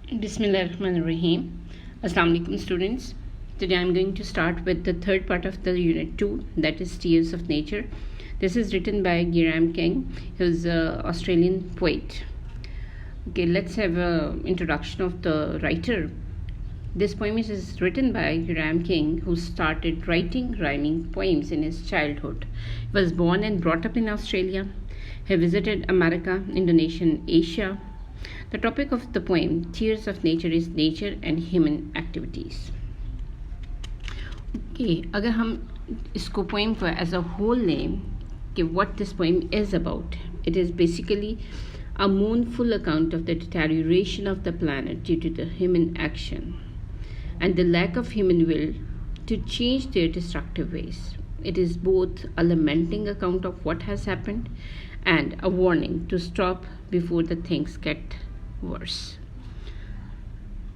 Bismillahirrahmanirrahim. Assalamu alaikum students. Today I am going to start with the third part of the unit 2, that is Tears of Nature. This is written by Graham King, who is an Australian poet. Okay, let's have an introduction of the writer. This poem is written by Graham King, who started writing rhyming poems in his childhood. He was born and brought up in Australia. He visited America, Indonesia, and Asia. The topic of the poem, Tears of Nature, is nature and human activities. Okay, अगर हम इसको poem को as a whole लें कि what this poem is about, it is basically a mournful account of the deterioration of the planet due to the human action and the lack of human will to change their destructive ways. It is both a lamenting account of what has happened and a warning to stop before the things get worse.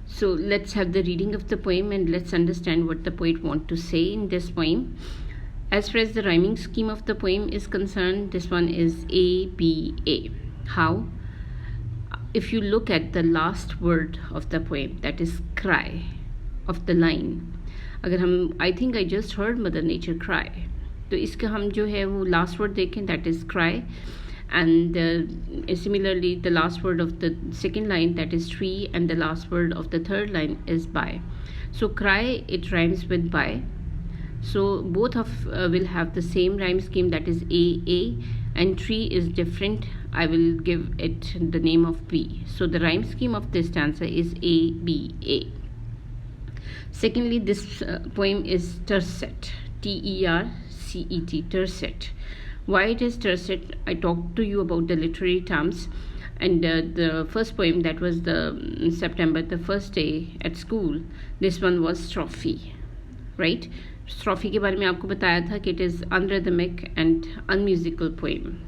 So let's have the reading of the poem and let's understand what the poet wants to say in this poem. As far as the rhyming scheme of the poem is concerned, this one is A, B, A. How? If you look at the last word of the poem, that is cry, of the line, अगर हम I think I just heard Mother Nature cry, तो इसका हम जो है वो last word देखें, that is cry, and similarly the last word of the second line, that is tree, and the last word of the third line is by. So cry, it rhymes with by, so both of will have the same rhyme scheme, that is A, and tree is different. I will give it the name of B. So the rhyme scheme of this stanza is A, B, A. Secondly, this poem is tercet, T-E-R-C-E-T, tercet. Why it is tercet? I talked to you about the literary terms, and the first poem, that was the September, the first day at school, this one was strophe, right? Strophe के बारे में आपको बताया था कि it is unrhythmic and unmusical poem.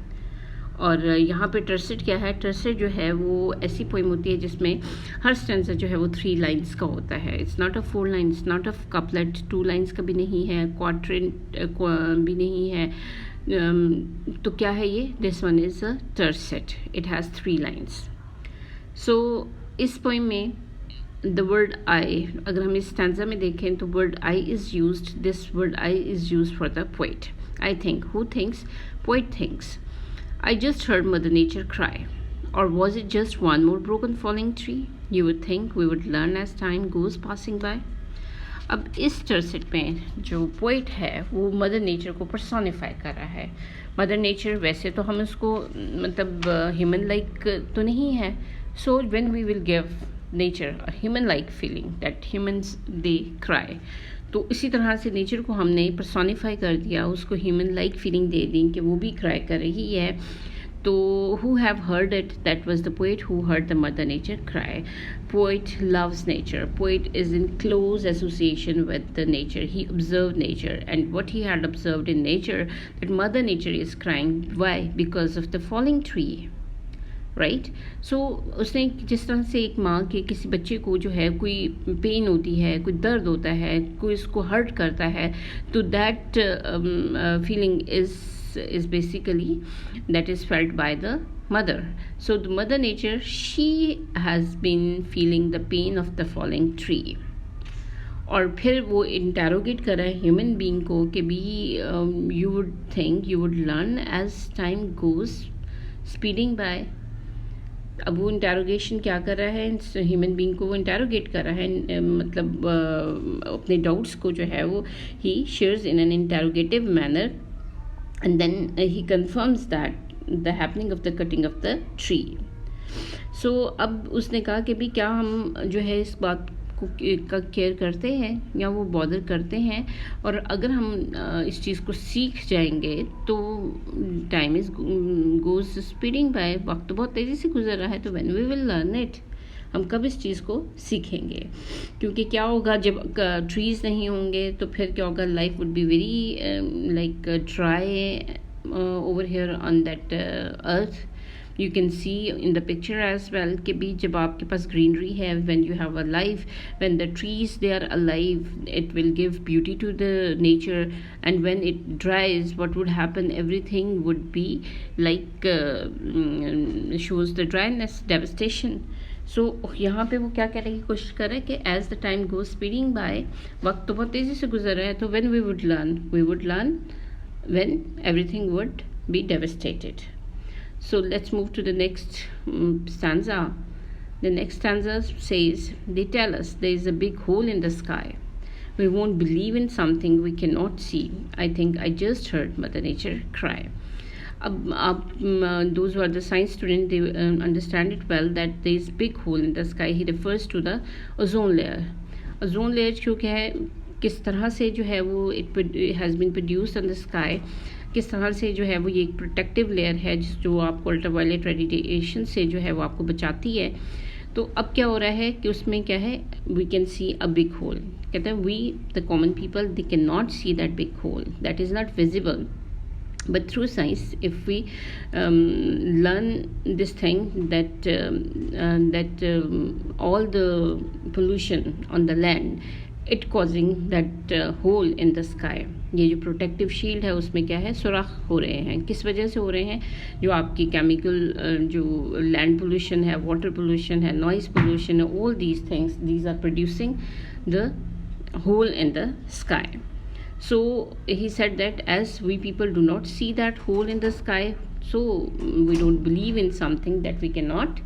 और यहाँ पे टर्सेट क्या है? टर्सेट जो है वो ऐसी पोइम होती है जिसमें हर स्टेंजा जो है वो 3 लाइंस का होता है. It's not a 4 line, it's not a couplet, 2 lines का भी नहीं है, क्वाड्रेंट भी नहीं है. तो क्या है ये? This one is a tercet, it has 3 lines. So इस पोइम में द वर्ड आई, अगर हम इस स्टैंजा में देखें तो word I is used, this word I is used for the poet. I think, who thinks? Poet thinks. I just heard Mother Nature cry. Or was it just one more broken falling tree? You would think we would learn as time goes passing by. अब इस टर्सेट में जो poet है वो mother nature को personify कर रहा है. मदर नेचर वैसे तो हम उसको मतलब ह्यूमन लाइक तो नहीं है. So when we will give nature a human like feeling that humans they cry, तो इसी तरह से नेचर को हमने पर्सोनिफाई कर दिया, उसको ह्यूमन लाइक फीलिंग दे दी कि वो भी क्राई कर रही है. तो who have heard it? That was the poet who heard the mother nature cry. Poet loves nature. Poet is in close association with the nature. He observed nature, and what he had observed in nature, that mother nature is crying. Why? Because of the falling tree. Right. So उसने जिस तरह से एक माँ के किसी बच्चे को जो है कोई पेन होती है, कोई दर्द होता है, कोई उसको हर्ट करता है, तो that feeling is basically that is felt by the mother. So the mother nature, she has been feeling the pain of the falling tree. और फिर वो इंटेरोगेट कर रहा है ह्यूमन बीइंग को कि भी you would think, you would learn as time goes speeding by. अब वो इंटेरोगेशन क्या कर रहा है? ह्यूमन बीइंग को वो इंटेरोगेट कर रहा है, मतलब अपने डाउट्स को जो है वो ही shares in an interrogative manner, and then he confirms that the happening of the cutting of the tree. So अब उसने कहा कि भी क्या हम जो है इस बात को का केयर करते हैं या वो बॉदर करते हैं, और अगर हम इस चीज़ को सीख जाएंगे तो time is goes speeding by, वक्त तो बहुत तेज़ी से गुजर रहा है, तो when we will learn it, हम कब इस चीज़ को सीखेंगे? क्योंकि क्या होगा जब ट्रीज़ नहीं होंगे तो फिर क्या होगा? Life would be very like dry over here on that earth. You can see in the picture as well कि भी जब आपके पास ग्रीनरी है, when you have a life, when the trees they are alive, it will give beauty to the nature, and when it dries what would happen? Everything would be like shows the dryness, devastation. So यहाँ पे वो क्या कहने की कोशिश कर रहे हैं कि as the time goes speeding by, वक्त तो बहुत तेज़ी से गुजर रहा है, तो when we would learn when everything would be devastated. So let's move to the next stanza. The next stanza says, they tell us there is a big hole in the sky. We won't believe in something we cannot see. I think I just heard Mother Nature cry. Those who are the science students, they understand it well that there is big hole in the sky. He refers to the ozone layer. Ozone layer क्योंकि है किस तरह से जो है वो it has been produced on the sky, किस तरह से जो है वो ये एक प्रोटेक्टिव लेयर है जो आपको अल्ट्रावायलेट रेडिएशन से जो है वो आपको बचाती है. तो अब क्या हो रहा है कि उसमें क्या है, we can see a big hole. कहते हैं we the common people they can not see that big hole, that is not visible. But through science, if we learn this thing that all the pollution on the land, it causing that hole in the sky. ये जो protective shield है उसमें क्या है, सुराख हो रहे हैं. किस वजह से हो रहे हैं? जो आपकी केमिकल जो लैंड पोल्यूशन है, वाटर पोल्यूशन है, नॉइज़ पोल्यूशन है, all these things, these are producing the hole in the sky. So he said that as we people do not see that hole in the sky, so we don't believe in something that we cannot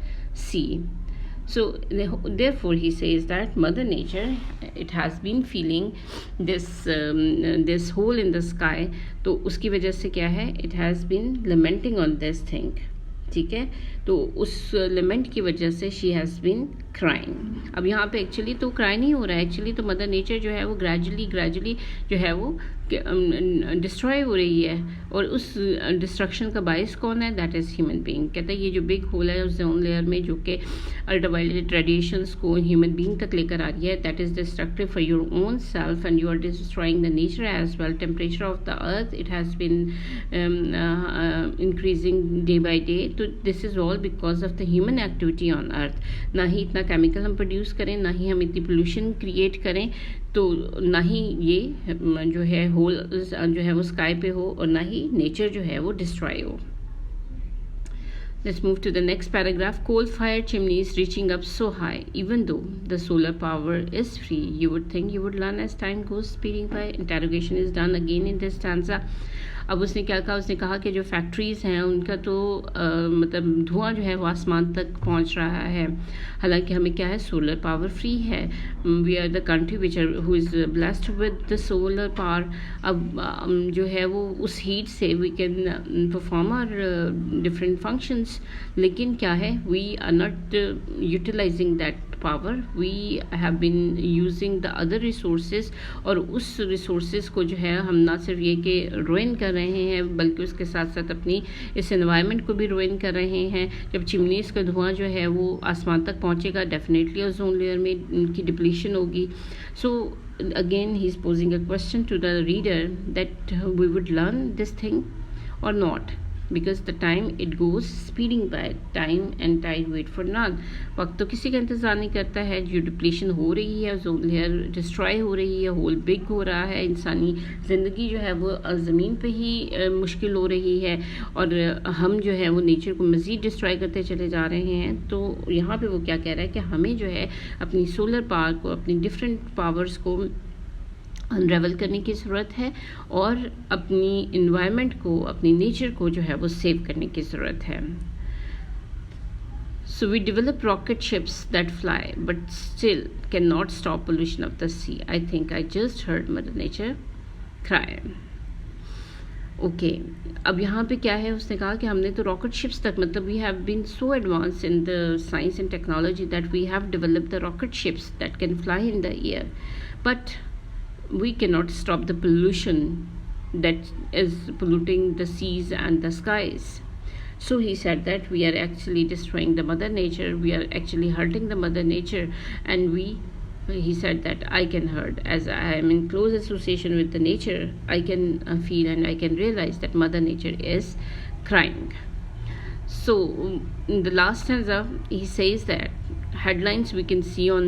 see. So therefore he says that Mother Nature, it has been feeling this hole in the sky. तो उसकी वजह से क्या है, it has been lamenting on this thing. ठीक है, तो उस लेमेंट की वजह से शी हैज़ बीन क्राइंग. अब यहाँ पे एक्चुअली तो क्राई नहीं हो रहा है, एक्चुअली तो मदर नेचर जो है वो ग्रेजुअली जो है वो डिस्ट्रॉय हो रही है. और उस डिस्ट्रक्शन का बायस कौन है? That is human being. कहता है ये जो बिग होल है उस जोन लेयर में जो कि अल्ट्रावायलेट रेडिएशंस को ह्यूमन बीइंग तक लेकर आ रही है, that is destructive for your own self and you are destroying the nature as well. Temperature of the earth, it has been increasing day by day. तो this is all because of the human activity on earth. ना ही इतना chemical हम produce करें, ना ही हम इतनी pollution create करें, तो ना ही ये जो है होल जो है वो स्काई पे हो, और ना ही नेचर जो है वो डिस्ट्रॉय हो. Let's move to the next paragraph. Coal-fired chimneys reaching up so high, even though the solar power is free. You would think you would learn as time goes speeding by. Interrogation is done again in this stanza. अब उसने क्या कहा, उसने कहा कि जो factories हैं उनका तो मतलब धुआं जो है वो आसमान तक पहुंच रहा है. हालांकि हमें क्या है, सोलर पावर फ्री है. We are the country which are who is blessed with the solar power. अब जो है वो उस हीट से we can perform our different functions. लेकिन क्या है, we are not utilising that power. We have been using the other resources, और उस resources को जो है हम ना सिर्फ ये कि ruin कर रहे हैं, बल्कि उसके साथ साथ अपनी इस environment को भी ruin कर रहे हैं. जब चिमनीज़ का धुआं जो है वो आसमान तक पहुँचेगा, डेफिनेटली ओजोन लेयर में उनकी डिप्लीशन होगी. So again he is posing a question to the reader that we would learn this thing or not, because the time it goes speeding by. Time and tide wait for none. वक्त तो किसी का इंतज़ार नहीं करता है. जो depletion हो रही है, ओजोन लेयर डिस्ट्रॉय हो रही है, होल बिग हो रहा है, इंसानी ज़िंदगी जो है वो ज़मीन पे ही मुश्किल हो रही है, और हम जो है वो नेचर को मज़ीद डिस्ट्रॉय करते चले जा रहे हैं. तो यहाँ पे वो क्या कह रहा है कि हमें जो है अपनी सोलर पावर को, अपनी डिफरेंट पावर्स को अनरेवल करने की ज़रूरत है, और अपनी इन्वायरमेंट को, अपनी नेचर को जो है वो सेव करने की ज़रूरत है. So we develop rocket ships that fly but still can not stop pollution of the sea. I think I just heard mother nature cry. Okay, अब यहाँ पे क्या है, उसने कहा कि हमने तो रॉकेट शिप्स तक, मतलब we have been so advance in the science and technology that we have developed the rocket ships that can fly in the air, but we cannot stop the pollution that is polluting the seas and the skies. So he said that we are actually destroying the mother nature, we are actually hurting the mother nature, and he said that I can hurt, as I am in close association with the nature, I can feel and I can realize that mother nature is crying. So in the last stanza he says that headlines we can see on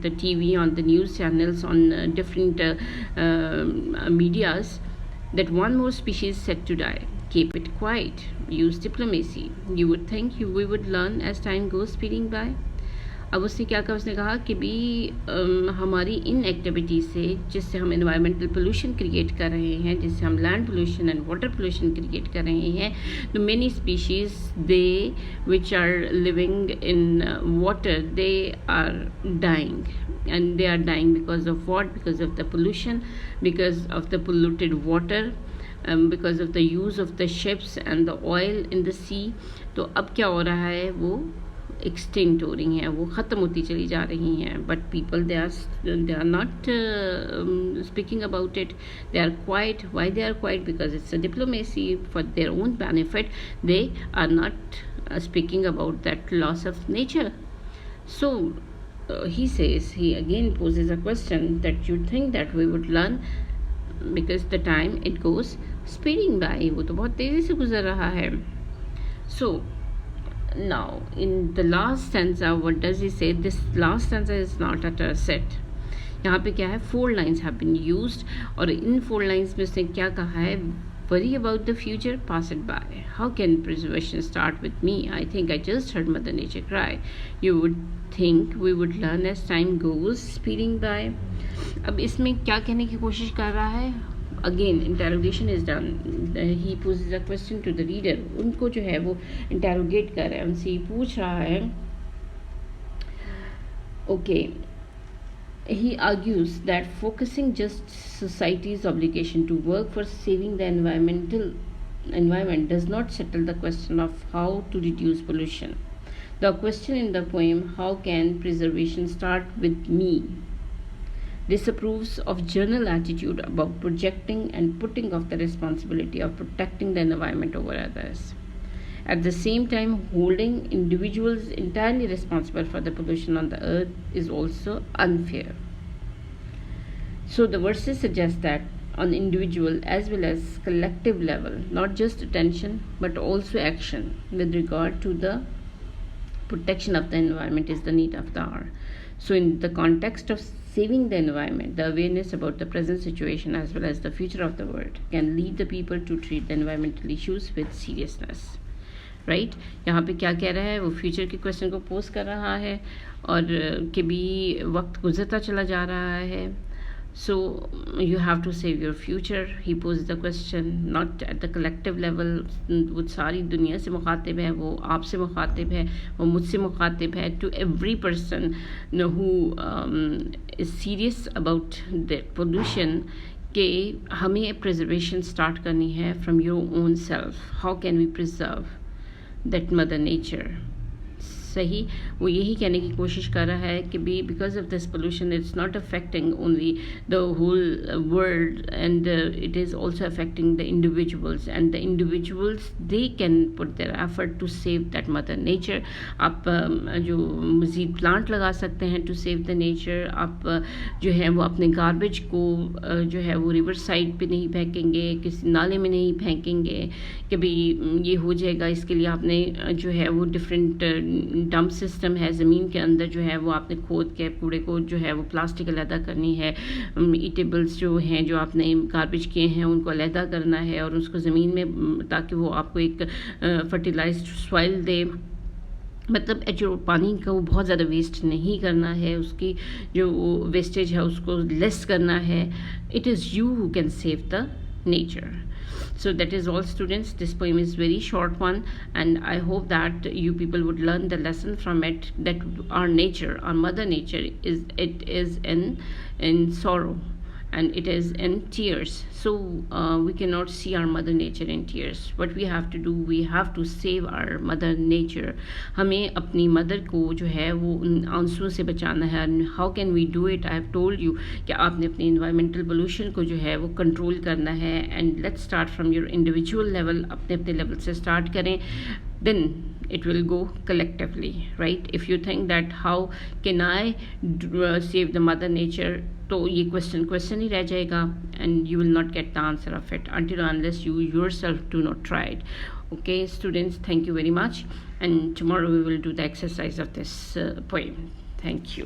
the TV, on the news channels, on different medias, that one more species set to die. Keep it quiet. Use diplomacy. You would think we would learn as time goes speeding by. अब उसने क्या कहा, उसने कहा कि भी हमारी इन activities से, जिससे हम एनवायरमेंटल पोल्यूशन क्रिएट कर रहे हैं, जिससे हम land pollution and water pollution create कर रहे हैं, तो many species they which are living in water they are dying, and they are dying because of what? Because of the pollution, because of the polluted water, because of the use of the ships and the oil in the sea. तो अब क्या हो रहा है, वो extinct हो रही हैं, वो ख़त्म होती चली जा रही हैं. But people they are not speaking about it. They are quite. Why they are quite? Because it's a diplomacy for their own benefit. They are not speaking about that loss of nature. So he says, he again poses a question that you think that we would learn because the time it goes speeding by. वो तो बहुत तेज़ी से गुजर रहा है. So now in the last stanza, what does he say? This last stanza is not at a set. यहाँ पे क्या है, 4 lines have been used, और इन 4 lines में उसने क्या कहा है, worry about the future, pass it by. How can preservation start with me? I think I just heard Mother Nature cry. You would think we would learn as time goes speeding by. अब इसमें क्या कहने की कोशिश कर रहा है? Again, interrogation is done. He poses a question to the reader. उनको जो है वो interrogate कर रहा है, उनसे पूछ रहा है. Okay. He argues that focusing just society's obligation to work for saving the environment does not settle the question of how to reduce pollution. The question in the poem, how can preservation start with me, disapproves of general attitude about projecting and putting off the responsibility of protecting the environment over others. At the same time, holding individuals entirely responsible for the pollution on the earth is also unfair. So the verses suggest that on individual as well as collective level, not just attention but also action with regard to the protection of the environment is the need of the hour. So in the context of saving the environment, the awareness about the present situation as well as the future of the world can lead the people to treat the environmental issues with seriousness. Right यहाँ पे क्या कह रहा है, वो future के question को pose कर रहा है, और कि भी वक्त गुजरता चला जा रहा है. So you have to save your future. He pose the question not at the collective level. वो सारी दुनिया से मुखातिब है, वो आपसे मुखातिब है, वो मुझसे मुखातिब है. To every person who is serious about the pollution, कि हमें प्रिजर्वेशन स्टार्ट करनी है from your own self. How can we preserve that mother nature. सही, वो यही कहने की कोशिश कर रहा है कि भी because of this pollution it's not affecting only the whole world and it is also affecting the individuals, and the individuals they can put their effort to save that mother nature. आप जो मज़ीद plant लगा सकते हैं to save the nature. आप जो है वो अपने गार्बेज को जो है वो रिवर साइड पे नहीं फेंकेंगे, किसी नाले में नहीं फेंकेंगे कि भाई ये हो जाएगा. इसके लिए आपने जो है वो डिफरेंट डंप सिस्टम है ज़मीन के अंदर, जो है वो आपने खोद के कूड़े को जो है वो प्लास्टिक अलहदा करनी है. ईटेबल्स जो हैं जो आपने गार्बेज किए हैं उनको अलहदा करना है और उसको ज़मीन में, ताकि वो आपको एक फर्टिलाइज्ड सॉइल दे. मतलब जो पानी का वो बहुत ज़्यादा वेस्ट नहीं करना है, उसकी जो वेस्टेज है उसको लेस करना है. It is you who can save the nature. So that is all, students. This poem is very short one, and I hope that you people would learn the lesson from it, that our nature, our mother nature is in sorrow, and it is in tears. So we cannot see our mother nature in tears. What we have to do, we have to save our mother nature. हमें अपनी mother को जो है वो उन आंसुओं से बचाना है. How can we do it? I have told you कि आपने अपने इन्वायरमेंटल पोल्यूशन को जो है वो कंट्रोल करना है. And let's start from your individual level. अपने अपने लेवल से स्टार्ट करें, then it will go collectively, right? If you think that how can I save the mother nature, तो ये क्वेश्चन ही रह जाएगा, and you will not get the answer of it until unless you yourself do not try it. Okay, students, thank you very much, and tomorrow we will do the exercise of this poem. Thank you.